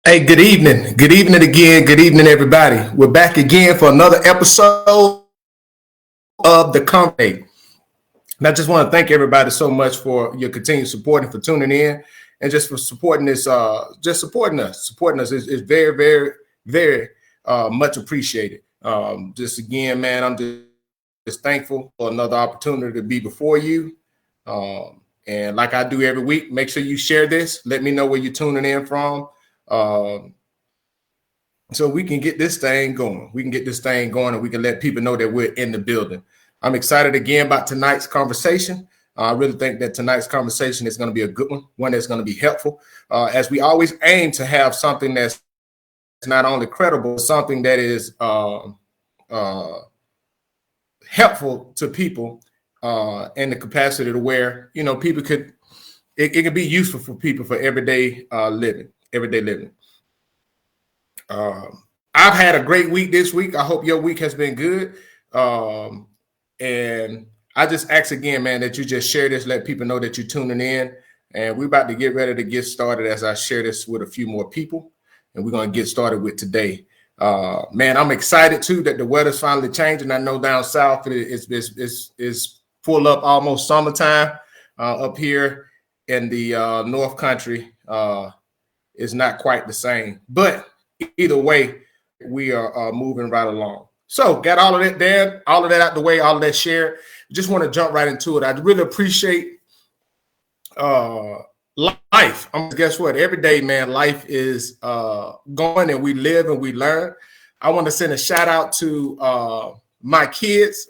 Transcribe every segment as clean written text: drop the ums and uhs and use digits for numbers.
Hey, good evening. Good evening again. Good evening, everybody. We're back again for another episode of the Company. And I just want to thank everybody so much for your continued support and for tuning in and just for supporting this, just supporting us. Supporting us is very, very, very much appreciated. Just again, man, I'm just thankful for another opportunity to be before you. And like I do every week, make sure you share this. Let me know where you're tuning in from. So we can get this thing going. We can get this thing going and we can let people know that we're in the building. I'm excited again about tonight's conversation. I really think that tonight's conversation is going to be a good one that's going to be helpful. As we always aim to have something that's not only credible, but something that is helpful to people in the capacity to where, you know, people could, it can be useful for people for everyday living. I've had a great week this week. I hope your week has been good. And I just ask again, man, that you just share this, let people know that you're tuning in. And we're about to get ready to get started as I share this with a few more people. And we're going to get started with today. Man, I'm excited too that the weather's finally changing. I know down south it's full up almost summertime. Up here in the North Country is not quite the same. But either way, we are moving right along. So got all of that there, all of that out the way, all of that shared. Just want to jump right into it. I really appreciate life. Guess what? Every day, man, life is going and we live and we learn. I want to send a shout out to my kids.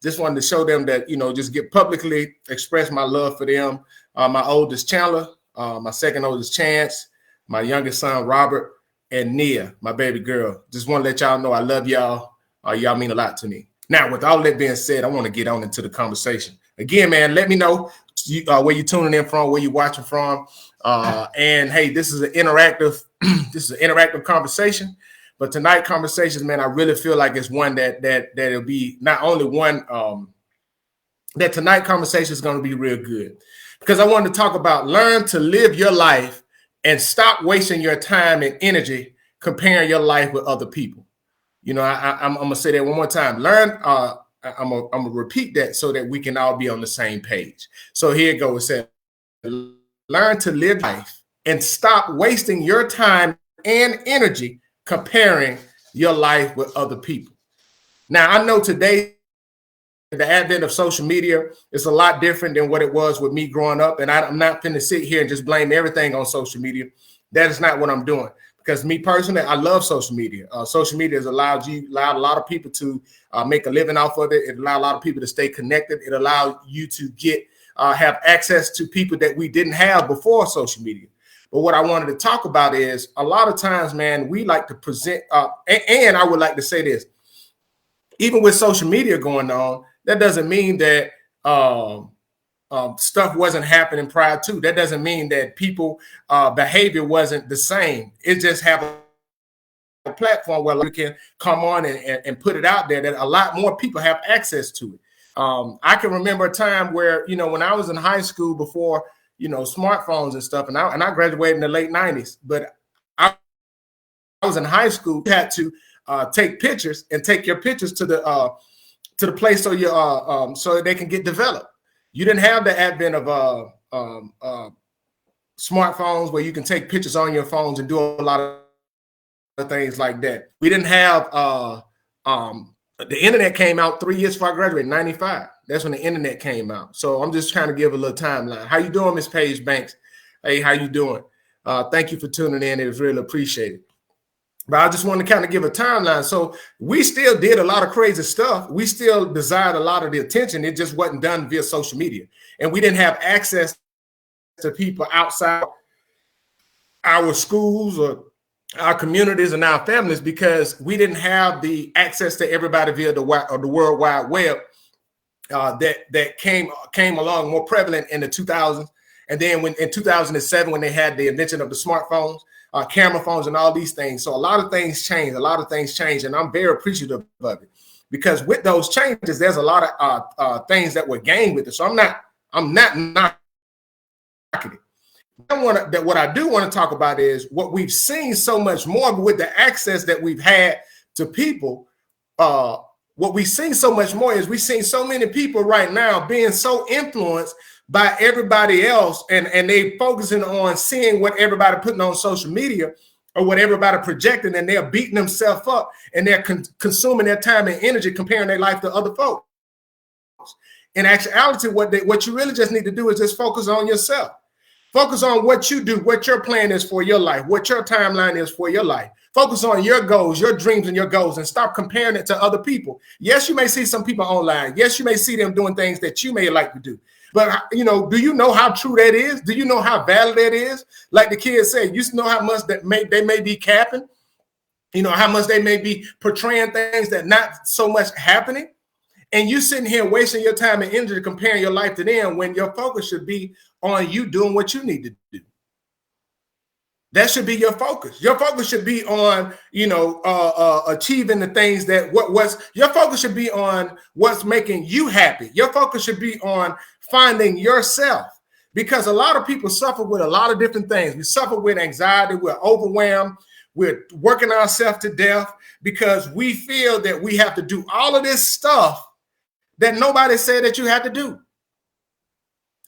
Just wanted to show them that, you know, just get publicly express my love for them. My oldest Chandler, my second oldest Chance, my youngest son Robert, and Nia, my baby girl. Just want to let y'all know I love y'all. Y'all mean a lot to me. Now, with all that being said, I want to get on into the conversation. Again, man, let me know where you're tuning in from, where you're watching from. And hey, this is an interactive, conversation. But tonight conversations, man, I really feel like it's one that'll be not only one that tonight conversation is going to be real good. Because I wanted to talk about learn to live your life and stop wasting your time and energy comparing your life with other people. You know, I'm going to say that one more time. Learn, I'm going to repeat that so that we can all be on the same page. So here it goes. It says, learn to live life and stop wasting your time and energy comparing your life with other people. Now, I know today, the advent of social media is a lot different than what it was with me growing up. And I'm not going to sit here and just blame everything on social media. That is not what I'm doing. Because me personally, I love social media. Social media has allowed a lot of people to make a living off of it. It allowed a lot of people to stay connected. It allowed you to have access to people that we didn't have before social media. But what I wanted to talk about is a lot of times, man, we like to present, and I would like to say this, even with social media going on, that doesn't mean that stuff wasn't happening prior to. That doesn't mean that people behavior wasn't the same. It just have a platform where you can come on and put it out there that a lot more people have access to it. I can remember a time where, you know, when I was in high school before, you know, smartphones and stuff, and I graduated in the late 90s, but I was in high school, you had to take pictures and take your pictures to the place so so they can get developed. You didn't have the advent of smartphones where you can take pictures on your phones and do a lot of things like that. We didn't have the internet came out 3 years before I graduated, 95. That's when the internet came out. So I'm just trying to give a little timeline. How you doing, Miss Paige Banks? Hey, how you doing? Thank you for tuning in. It was really appreciated. But I just want to kind of give a timeline. So we still did a lot of crazy stuff. We still desired a lot of the attention. It just wasn't done via social media. And we didn't have access to people outside our schools or our communities and our families because we didn't have the access to everybody via the World Wide Web that came along more prevalent in the 2000s. And then in 2007, when they had the invention of the smartphones, camera phones and all these things. So a lot of things changed. And I'm very appreciative of it because with those changes, there's a lot of things that were gained with it. So I'm not knocking it. What I do want to talk about is what we've seen so much more with the access that we've had to people. What we've seen so much more is we've seen so many people right now being so influenced by everybody else, and they focusing on seeing what everybody putting on social media or what everybody projecting, and they're beating themselves up, and they're consuming their time and energy comparing their life to other folks. In actuality, what you really just need to do is just focus on yourself. Focus on what you do, what your plan is for your life, what your timeline is for your life. Focus on your goals, your dreams, and your goals, and stop comparing it to other people. Yes, you may see some people online. Yes, you may see them doing things that you may like to do. But, do you know how true that is? Do you know how valid that is? Like the kids say, you know how much they may be capping? You know, how much they may be portraying things that not so much happening? And you sitting here wasting your time and energy comparing your life to them when your focus should be on you doing what you need to do. That should be your focus. Your focus should be on, achieving the things that your focus should be on what's making you happy. Your focus should be on finding yourself, because a lot of people suffer with a lot of different things. We suffer with anxiety. We're overwhelmed. We're working ourselves to death because we feel that we have to do all of this stuff that nobody said that you had to do.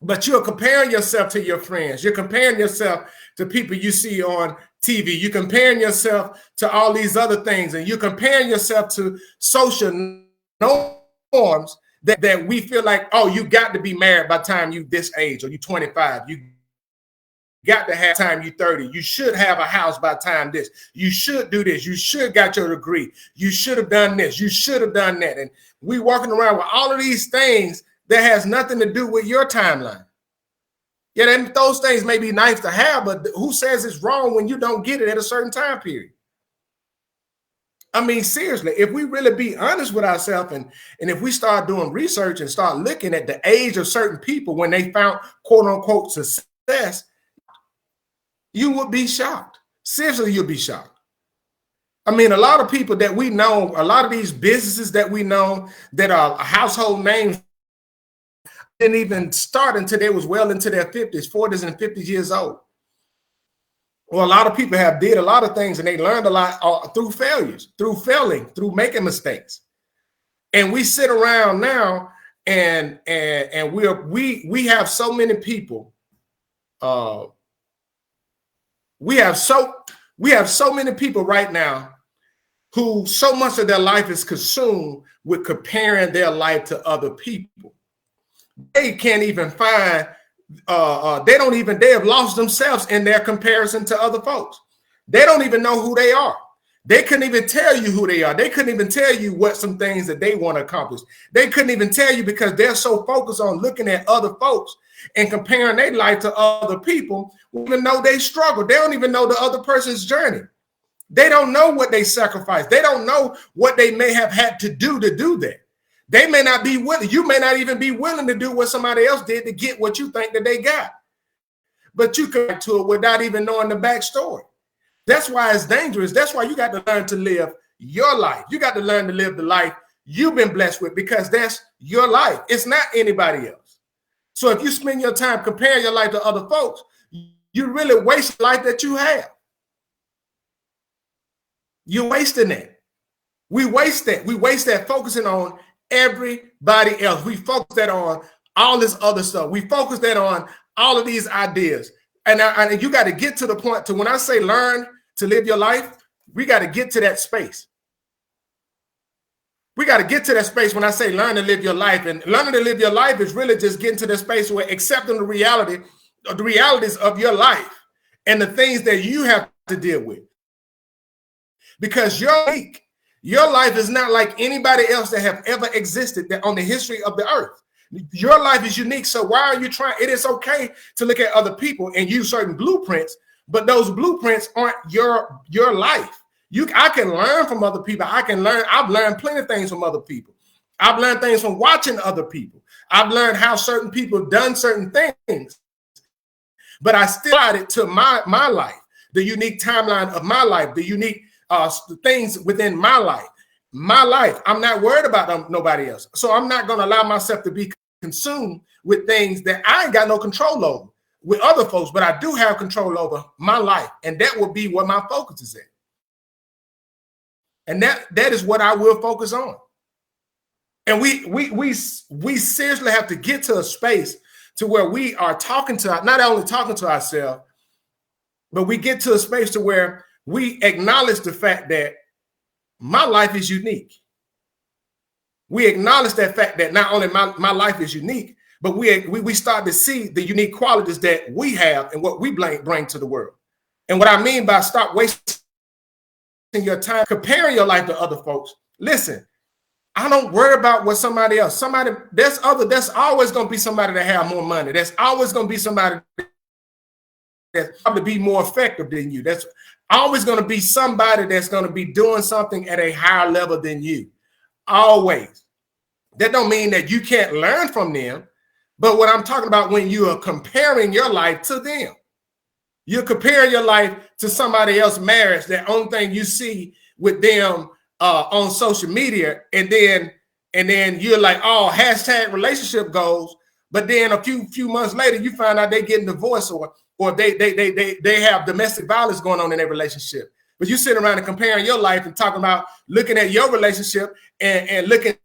But you're comparing yourself to your friends. You're comparing yourself to people you see on TV. You're comparing yourself to all these other things. And you're comparing yourself to social norms that we feel like, oh, you got to be married by the time you this age, or you 25. You got to have time you 30. You should have a house by the time this. You should do this. You should got your degree. You should have done this. You should have done that. And we walking around with all of these things that has nothing to do with your timeline. Yeah, and those things may be nice to have, but who says it's wrong when you don't get it at a certain time period? I mean, seriously, if we really be honest with ourselves, and if we start doing research and start looking at the age of certain people when they found quote unquote success, you would be shocked. Seriously, you'll be shocked. I mean, a lot of people that we know, a lot of these businesses that we know that are household names didn't even start until they was well into their 50s, 40s, and 50s years old. Well, a lot of people have did a lot of things, and they learned a lot through failures, through failing, through making mistakes. And we sit around now, and we have so many people. We have so many people right now who so much of their life is consumed with comparing their life to other people. They can't even find, they have lost themselves in their comparison to other folks. They don't even know who they are. They couldn't even tell you who they are. They couldn't even tell you what some things that they want to accomplish. They couldn't even tell you because they're so focused on looking at other folks and comparing their life to other people, even though they struggle. They don't even know the other person's journey. They don't know what they sacrificed. They don't know what they may have had to do that. They may not be willing. You may not even be willing to do what somebody else did to get what you think that they got. But you come to it without even knowing the backstory. That's why it's dangerous. That's why you got to learn to live your life. You got to learn to live the life you've been blessed with, because that's your life. It's not anybody else. So if you spend your time comparing your life to other folks, you really waste the life that you have. You're wasting it. We waste that. We waste that focusing on everybody else. We focus that on all this other stuff. We focus that on all of these ideas. And you got to get to the point to when I say learn to live your life, we got to get to that space. We got to get to that space when I say learn to live your life. And learning to live your life is really just getting to the space where accepting the realities of your life and the things that you have to deal with. Because you're unique. Your life is not like anybody else that have ever existed on the history of the earth. Your life is unique. So why are you trying? It is okay to look at other people and use certain blueprints, but those blueprints aren't your life. I can learn from other people. I've learned plenty of things from other people. I've learned things from watching other people. I've learned how certain people have done certain things, but I still add it to my life, the unique timeline of my life, the unique things within my life. I'm not worried about nobody else. So I'm not going to allow myself to be consumed with things that I ain't got no control over. with other folks, but I do have control over my life. And that will be where my focus is at. And that is what I will focus on. And we seriously have to get to a space to where we are talking to, not only talking to ourselves, but we get to a space to where we acknowledge the fact that my life is unique. We acknowledge that fact that not only my life is unique, but we start to see the unique qualities that we have and what we bring to the world. And what I mean by stop wasting your time comparing your life to other folks. Listen, I don't worry about what somebody else. There's always going to be somebody that have more money. There's always going to be somebody that's probably be more effective than you. That's always going to be somebody that's going to be doing something at a higher level than you. Always. That don't mean that you can't learn from them. But what I'm talking about when you are comparing your life to them, you're comparing your life to somebody else's marriage. The only thing you see with them on social media, and then you're like, oh, hashtag relationship goals. But then a few months later, you find out they getting divorced or they have domestic violence going on in their relationship. But you sit around and comparing your life and talking about looking at your relationship and looking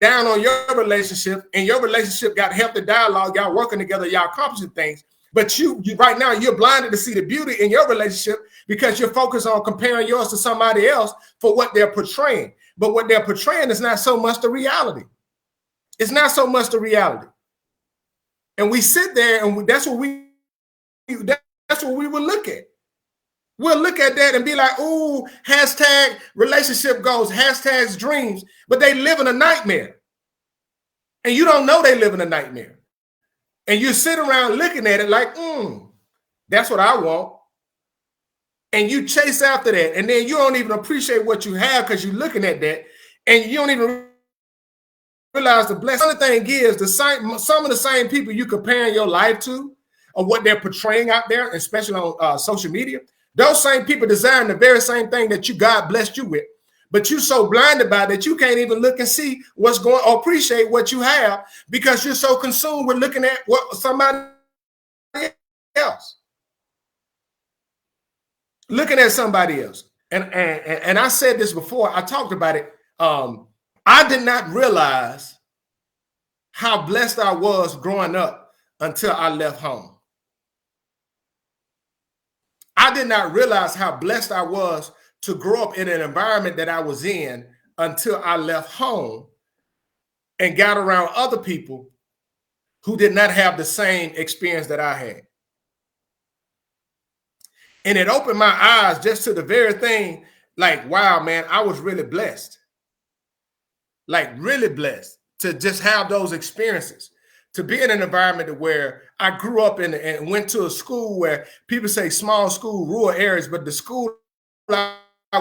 down on your relationship, and your relationship got healthy dialogue. Y'all working together, y'all accomplishing things. But you right now, you're blinded to see the beauty in your relationship because you're focused on comparing yours to somebody else for what they're portraying. But what they're portraying is not so much the reality. It's not so much the reality. And we sit there and that's what we will look at. We'll look at that and be like, ooh, hashtag relationship goals, hashtags dreams, but they live in a nightmare. And you don't know they live in a nightmare. And you sit around looking at it like, that's what I want. And you chase after that. And then you don't even appreciate what you have because you're looking at that. And you don't even realize the blessing. The thing is, some of the same people you comparing your life to or what they're portraying out there, especially on social media, those same people desiring the very same thing that God blessed you with. But you're so blinded by that you can't even look and see what's going or appreciate what you have because you're so consumed with looking at what somebody else. Looking at somebody else. And I said this before, I talked about it. I did not realize how blessed I was growing up until I left home. I did not realize how blessed I was to grow up in an environment that I was in until I left home and got around other people who did not have the same experience that I had. And it opened my eyes just to the very thing, like, wow, man, I was really blessed. Like really blessed to just have those experiences, to be in an environment where I grew up in and went to a school where people say small school, rural areas, but the school I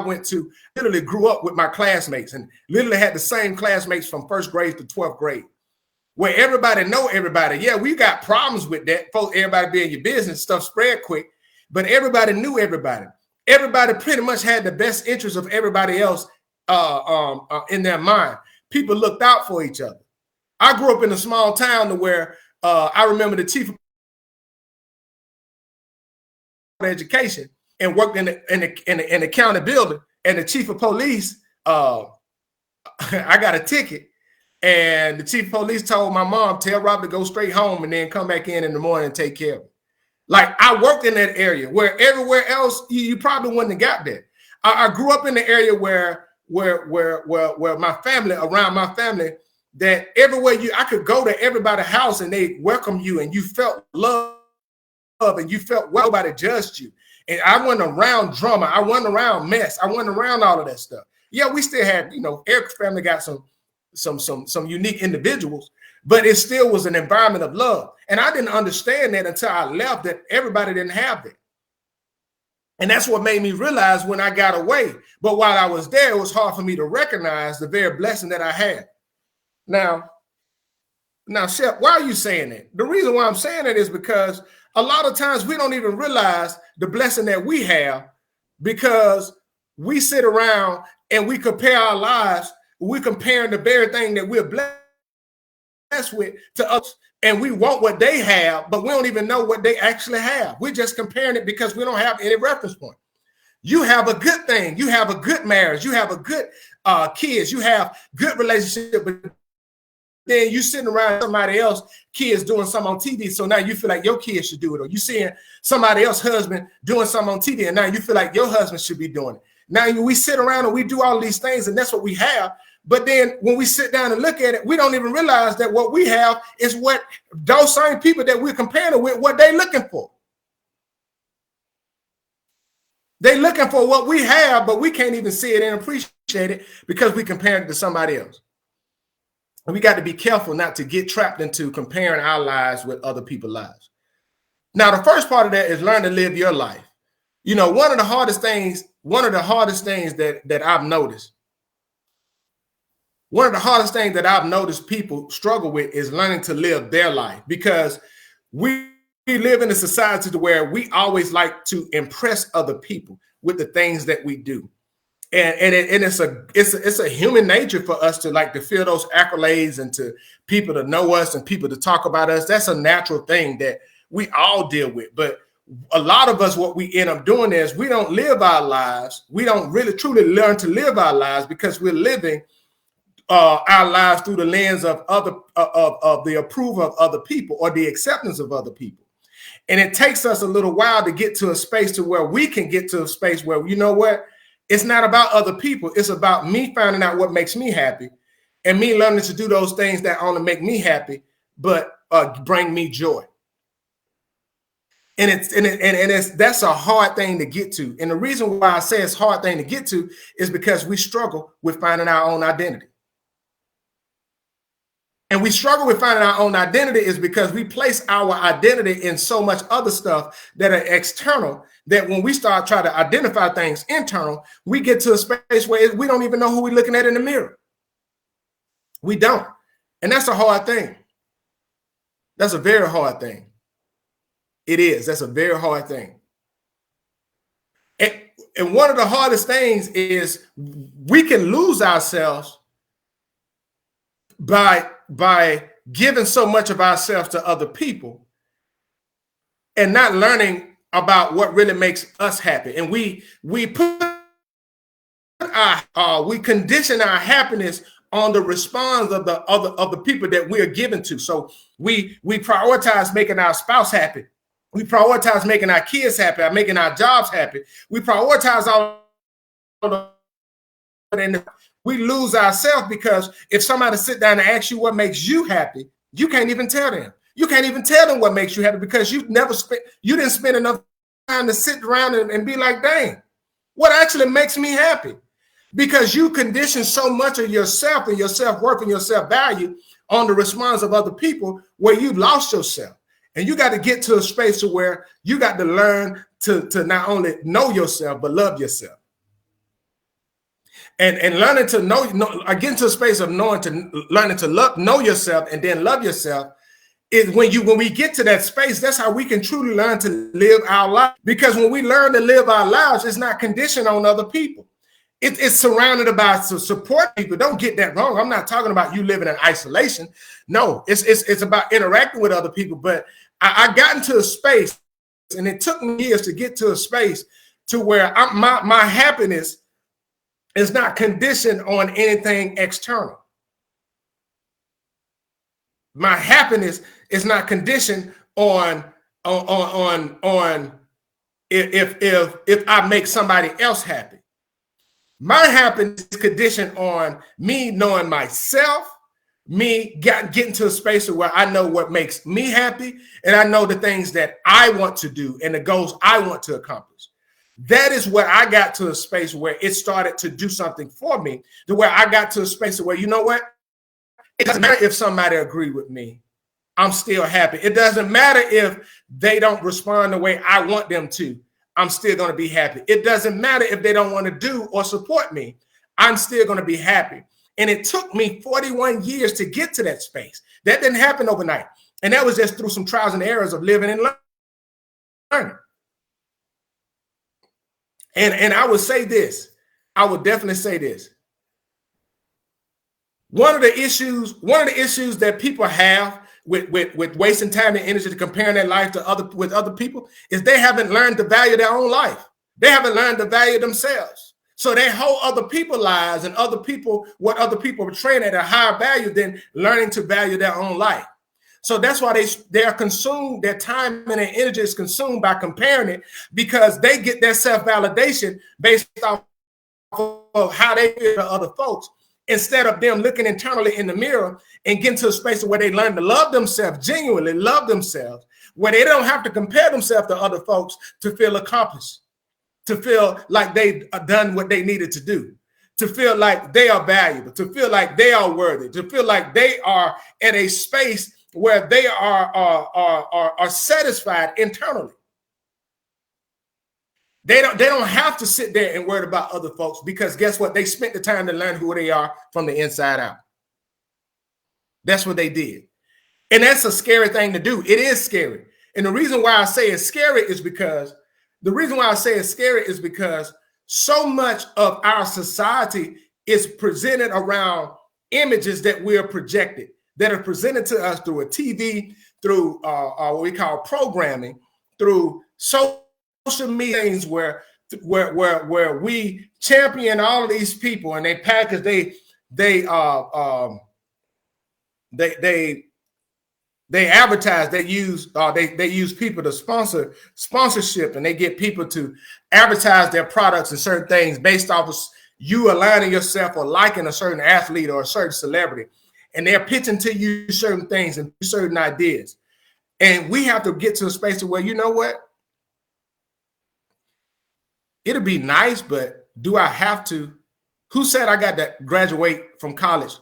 went to literally grew up with my classmates and literally had the same classmates from first grade to 12th grade, where everybody know everybody. Yeah, we got problems with that. Folks, everybody be in your business, stuff spread quick, but everybody knew everybody. Everybody pretty much had the best interest of everybody else in their mind. People looked out for each other. I grew up in a small town where I remember the chief of education and worked in the county building, and the chief of police, I got a ticket, and the chief of police told my mom, tell Rob to go straight home and then come back in the morning and take care of it. Like I worked in that area where everywhere else you probably wouldn't have got there. I grew up in the area where my family, around my family, that everywhere I could go to everybody's house and they welcome you and you felt love and you felt well, nobody judged you. And I wasn't around drama. I wasn't around mess. I wasn't around all of that stuff. Yeah, we still had, Eric's family got some unique individuals, but it still was an environment of love. And I didn't understand that until I left, that everybody didn't have that. And that's what made me realize when I got away. But while I was there, it was hard for me to recognize the very blessing that I had. Now, Shep, why are you saying that? The reason why I'm saying it is because a lot of times we don't even realize the blessing that we have because we sit around and we compare our lives. We're comparing the very thing that we're blessed with to others. and we want what they have, but we don't even know what they actually have. We're just comparing it because we don't have any reference point. You have a good thing. You have a good marriage. You have a good kids. You have good relationship. But then you sitting around somebody else, kids doing something on TV. So now you feel like your kids should do it. Or you seeing somebody else husband doing something on TV. And now you feel like your husband should be doing it. Now we sit around and we do all these things, and that's what we have. But then when we sit down and look at it, we don't even realize that what we have is what those same people that we're comparing with, what they're looking for. They're looking for what we have, but we can't even see it and appreciate it because we compare it to somebody else. And we got to be careful not to get trapped into comparing our lives with other people's lives. Now, the first part of that is learn to live your life. You know, one of the hardest things that I've noticed, people struggle with is learning to live their life, because we live in a society where we always like to impress other people with the things that we do. And it's a human nature for us to feel those accolades and to people to know us and people to talk about us. That's a natural thing that we all deal with. But a lot of us, what we end up doing is we don't live our lives. We don't really truly learn to live our lives because we're living our lives through the lens of the approval of other people or the acceptance of other people. And it takes us a little while to get to a space to where we can get to a space where, you know what? It's not about other people. It's about me finding out what makes me happy and me learning to do those things that only make me happy, but bring me joy. And that's a hard thing to get to. And the reason why I say it's a hard thing to get to is because we struggle with finding our own identity. And we struggle with finding our own identity is because we place our identity in so much other stuff that are external, that when we start trying to identify things internal, we get to a space where we don't even know who we're looking at in the mirror. We don't. And that's a hard thing. That's a very hard thing. It is. That's a very hard thing. And one of the hardest things is we can lose ourselves by giving so much of ourselves to other people and not learning about what really makes us happy. And we condition our happiness on the response of the people that we are given to. So we prioritize making our spouse happy. We prioritize making our kids happy, making our jobs happy. We prioritize all of and we lose ourselves, because if somebody sit down and ask you what makes you happy, you can't even tell them. You can't even tell them what makes you happy because you didn't spend enough time to sit around and be like, dang, what actually makes me happy? Because you condition so much of yourself and your self-worth and your self-value on the response of other people where you lost yourself. And you got to get to a space to where you got to learn to not only know yourself, but love yourself. And learning to getting to a space of learning to know yourself and then love yourself is when we get to that space, that's how we can truly learn to live our life. Because when we learn to live our lives, it's not conditioned on other people. It's surrounded by support people. Don't get that wrong. I'm not talking about you living in isolation. No, it's about interacting with other people. But I got into a space, and it took me years to get to a space to where my happiness is not conditioned on anything external. My happiness is not conditioned on if I make somebody else happy. My happiness is conditioned on me knowing myself, me getting to a space where I know what makes me happy, and I know the things that I want to do and the goals I want to accomplish. That is where I got to a space where it started to do something for me, to where I got to a space where, you know what? It doesn't matter if somebody agreed with me. I'm still happy. It doesn't matter if they don't respond the way I want them to. I'm still going to be happy. It doesn't matter if they don't want to do or support me. I'm still going to be happy. And it took me 41 years to get to that space. That didn't happen overnight. And that was just through some trials and errors of living and learning. And I would say this. I would definitely say this. One of the issues that people have with wasting time and energy to comparing their life to other people is they haven't learned to value their own life. They haven't learned to value themselves. So they hold other people's lives and what other people are portraying at a higher value than learning to value their own life. So that's why they are consumed, their time and their energy is consumed by comparing it, because they get their self-validation based off of how they feel to other folks, instead of them looking internally in the mirror and getting to a space where they learn to love themselves, genuinely love themselves, where they don't have to compare themselves to other folks to feel accomplished, to feel like they've done what they needed to do, to feel like they are valuable, to feel like they are worthy, to feel like they are at a space where they are satisfied internally. They don't have to sit there and worry about other folks, because guess what? They spent the time to learn who they are from the inside out. That's what they did. And that's a scary thing to do. It is scary. And the reason why I say it's scary is because so much of our society is presented around images that we are projected, that are presented to us through a TV, through what we call programming, through social media, where we champion all of these people, and they package they advertise, they use people to sponsorship, and they get people to advertise their products and certain things based off of you aligning yourself or liking a certain athlete or a certain celebrity. And they're pitching to you certain things and certain ideas. And we have to get to a space where, you know what? It'll be nice, but do I have to? Who said I got to graduate from college?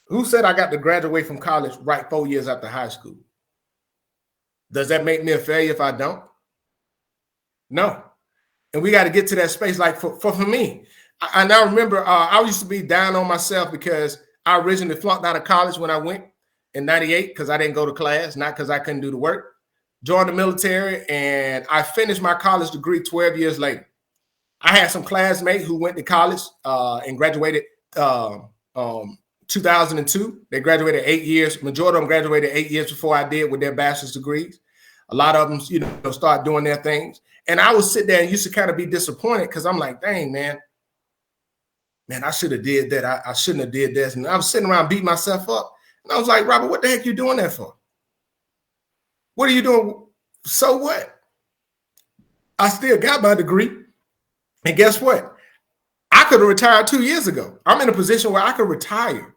Who said I got to graduate from college right 4 years after high school? Does that make me a failure if I don't? No. And we got to get to that space. Like for me, I now remember I used to be down on myself because I originally flunked out of college when I went in 98 because I didn't go to class, not because I couldn't do the work. Joined the military, and I finished my college degree 12 years later. I had some classmates who went to college and graduated 2002. They graduated 8 years. Majority of them graduated 8 years before I did with their bachelor's degrees. A lot of them, start doing their things. And I would sit there and used to kind of be disappointed because I'm like, dang, man, I should have did that. I shouldn't have did this. And I was sitting around beating myself up. And I was like, Robert, what the heck you doing that for? What are you doing? So what? I still got my degree. And guess what? I could have retired 2 years ago. I'm in a position where I could retire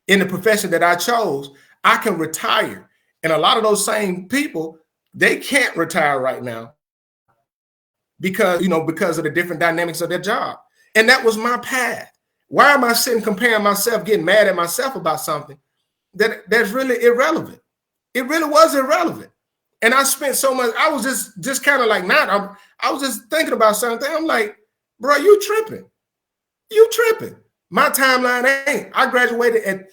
in the profession that I chose. I can retire. And a lot of those same people, they can't retire right now because of the different dynamics of their job. And that was my path. Why am I sitting comparing myself, getting mad at myself about something that's really irrelevant? It really was irrelevant. And I spent so much, I was just kind of like, I was just thinking about something. I'm like, bro, you tripping. You tripping. My timeline ain't. I graduated at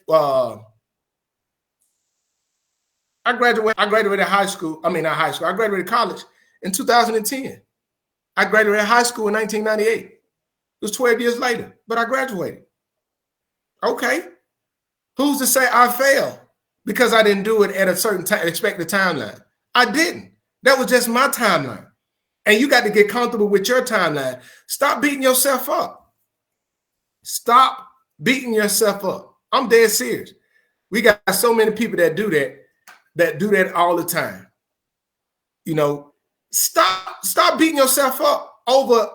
I graduated high school. I mean, not high school. I graduated college in 2010. I graduated high school in 1998. It was 12 years later, but I graduated. Okay. Who's to say I failed because I didn't do it at a certain expected timeline? I didn't. That was just my timeline. And you got to get comfortable with your timeline. Stop beating yourself up. Stop beating yourself up. I'm dead serious. We got so many people that do that all the time. Stop beating yourself up over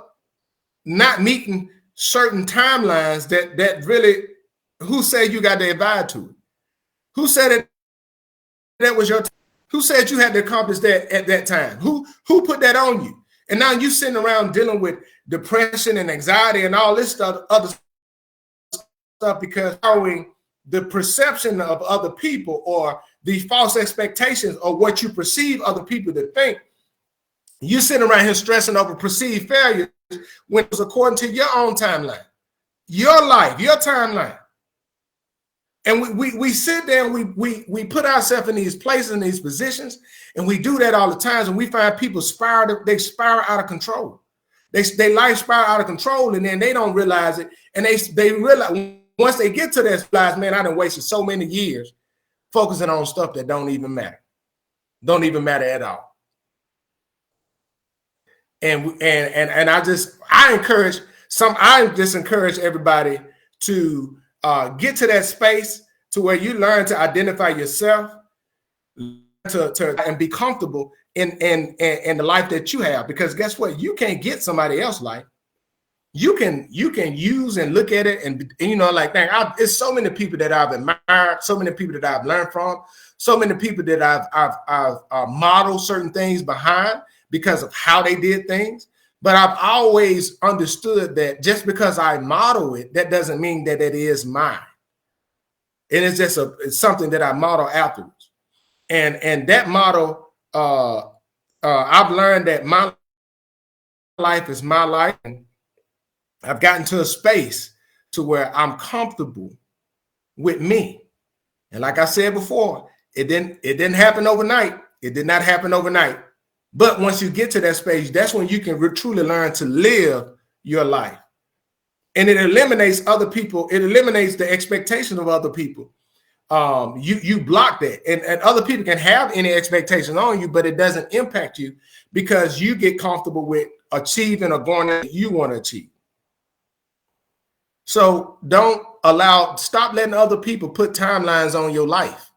not meeting certain timelines that really, who said you got to abide to it? Who said that was your time? Who said you had to accomplish that at that time? Who put that on you? And now you sitting around dealing with depression and anxiety and all this stuff, other stuff, because following the perception of other people or the false expectations or what you perceive other people to think. You sitting around here stressing over perceived failures when it's according to your own timeline, your life, your timeline. And we sit there and we put ourselves in these places, in these positions, and we do that all the time. And we find people spiral out of control. They life spiral out of control, and then they don't realize it. And they realize once they get to that realize, man, I done wasted so many years focusing on stuff that don't even matter at all. And I just encourage everybody to get to that space to where you learn to identify yourself, and be comfortable in the life that you have. Because guess what? You can't get somebody else's life. You can use and look at it and you know, like, dang, it's so many people that I've admired, so many people that I've learned from, so many people that I've modeled certain things behind because of how they did things. But I've always understood that just because I model it, that doesn't mean that it is mine. It is just it's something that I model afterwards. And that model, I've learned that my life is my life. And I've gotten to a space to where I'm comfortable with me. And like I said before, it didn't happen overnight. It did not happen overnight. But once you get to that space, that's when you can truly learn to live your life. And it eliminates other people. It eliminates the expectations of other people. You block that. And other people can have any expectations on you, but it doesn't impact you because you get comfortable with achieving or going that you want to achieve. So stop letting other people put timelines on your life.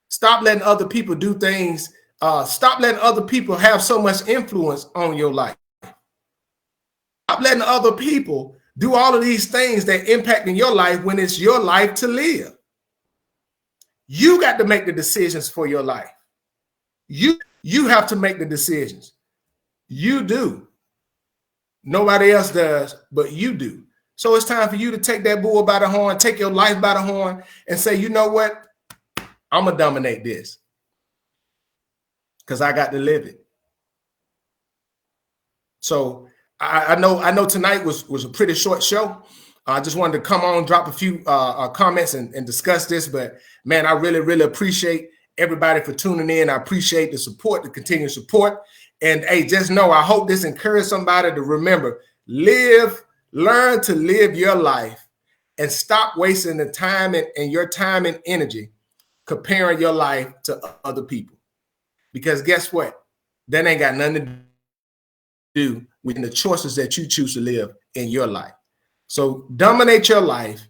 Stop letting other people do things. Stop letting other people have so much influence on your life. Stop letting other people do all of these things that impact in your life when it's your life to live. You got to make the decisions for your life. You have to make the decisions. You do. Nobody else does, but you do. So it's time for you to take that bull by the horn, take your life by the horn, and say, you know what? I'm going to dominate this because I got to live it. So I know tonight was a pretty short show. I just wanted to come on, drop a few comments and discuss this. But, man, I really, really appreciate everybody for tuning in. I appreciate the support, the continued support. And, hey, just know I hope this encouraged somebody to remember, learn to live your life and stop wasting the time and your time and energy comparing your life to other people. Because guess what? That ain't got nothing to do with the choices that you choose to live in your life. So dominate your life,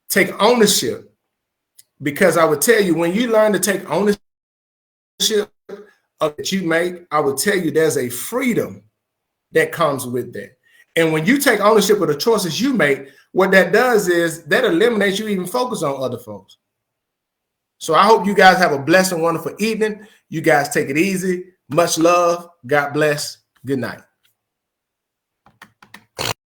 take ownership, because I would tell you, when you learn to take ownership of what you make, I would tell you there's a freedom that comes with that. And when you take ownership of the choices you make, what that does is that eliminates you even focus on other folks. So I hope you guys have a blessed and wonderful evening. You guys take it easy. Much love. God bless. Good night.